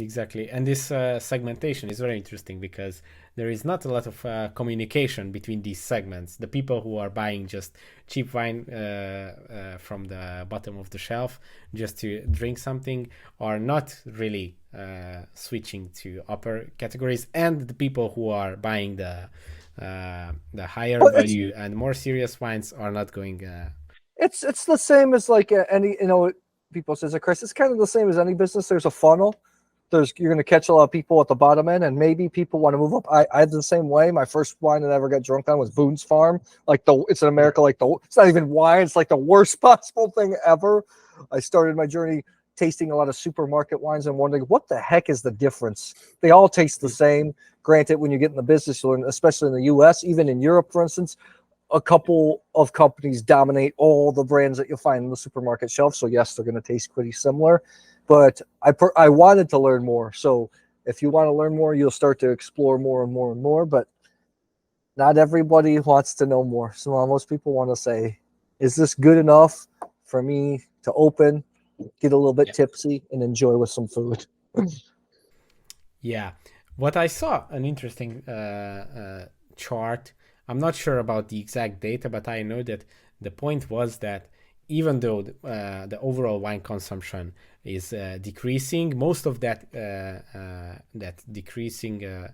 Exactly. And this segmentation is very interesting because there is not a lot of communication between these segments. The people who are buying just cheap wine from the bottom of the shelf just to drink something are not really switching to upper categories, and the people who are buying the higher Well, it's value and more serious wines are not going. it's the same as like any people says it, Chris. It's kind of the same as any business. There's a funnel. You're going to catch a lot of people at the bottom end, and maybe people want to move up. I had the same way. My first wine that I ever got drunk on was Boone's Farm. Like it's in America, like it's not even wine. It's like the worst possible thing ever. I started my journey tasting a lot of supermarket wines and wondering what the heck is the difference. They all taste the same. Granted, when you get in the business, you learn, especially in the U.S., even in Europe, for instance, a couple of companies dominate all the brands that you'll find in the supermarket shelf. So yes, they're going to taste pretty similar. But I wanted to learn more. So if you want to learn more, you'll start to explore more and more and more. But not everybody wants to know more. So most people want to say, is this good enough for me to open, get a little bit Yeah. tipsy, and enjoy with some food? Yeah. What I saw an interesting chart. I'm not sure about the exact data, but I know that the point was that even though the overall wine consumption is decreasing, most of that decreasing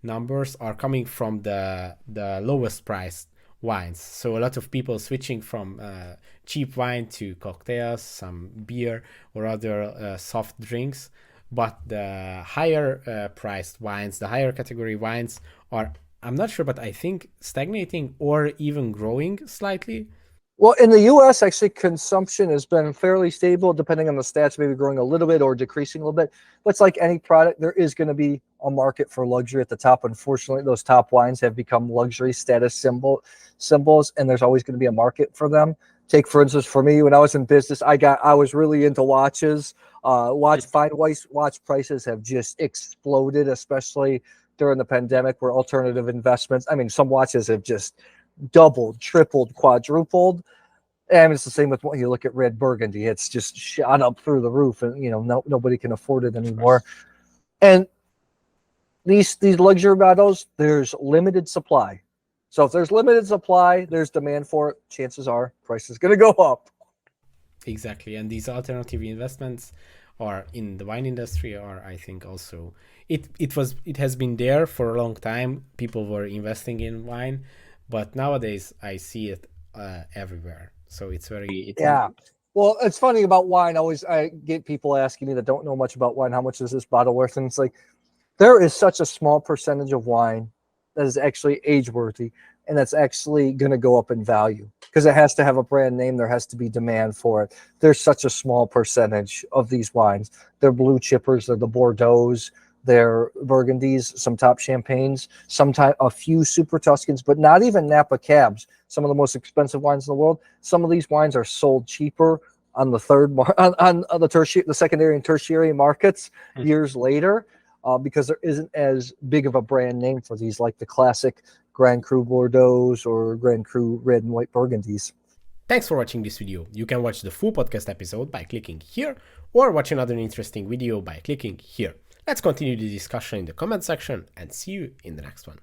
numbers are coming from the lowest priced wines. So a lot of people switching from cheap wine to cocktails, some beer or other soft drinks. But the higher priced wines, the higher category wines are, I'm not sure, but I think stagnating or even growing slightly. Well, in the U.S., actually, consumption has been fairly stable, depending on the stats, maybe growing a little bit or decreasing a little bit. But it's like any product, there is going to be a market for luxury at the top. Unfortunately, those top wines have become luxury status symbols, and there's always going to be a market for them. Take, for instance, for me, when I was in business, I was really into watches. Watch prices have just exploded, especially during the pandemic, where alternative investments. I mean, some watches have just doubled, tripled, quadrupled. And it's the same with when you look at red Burgundy. It's just shot up through the roof, and nobody can afford it anymore. And these luxury bottles, there's limited supply. So if there's limited supply, there's demand for it. Chances are price is going to go up. Exactly. And these alternative investments are in the wine industry are, I think, also it has been there for a long time. People were investing in wine, but nowadays I see it everywhere. So it's very Yeah. Well, it's funny about wine. I get people asking me that don't know much about wine, how much is this bottle worth? And it's like, there is such a small percentage of wine that is actually age worthy and that's actually going to go up in value because it has to have a brand name. There has to be demand for it. There's such a small percentage of these wines. They're blue chippers, they're the Bordeaux's, they're Burgundies, some top champagnes, sometimes a few super Tuscans, but not even Napa Cabs. Some of the most expensive wines in the world. Some of these wines are sold cheaper on the on the tertiary, the secondary and tertiary markets years later because there isn't as big of a brand name for these, like the classic Grand Cru Bordeaux or Grand Cru Red and White Burgundies. Thanks for watching this video. You can watch the full podcast episode by clicking here or watch another interesting video by clicking here. Let's continue the discussion in the comment section and see you in the next one.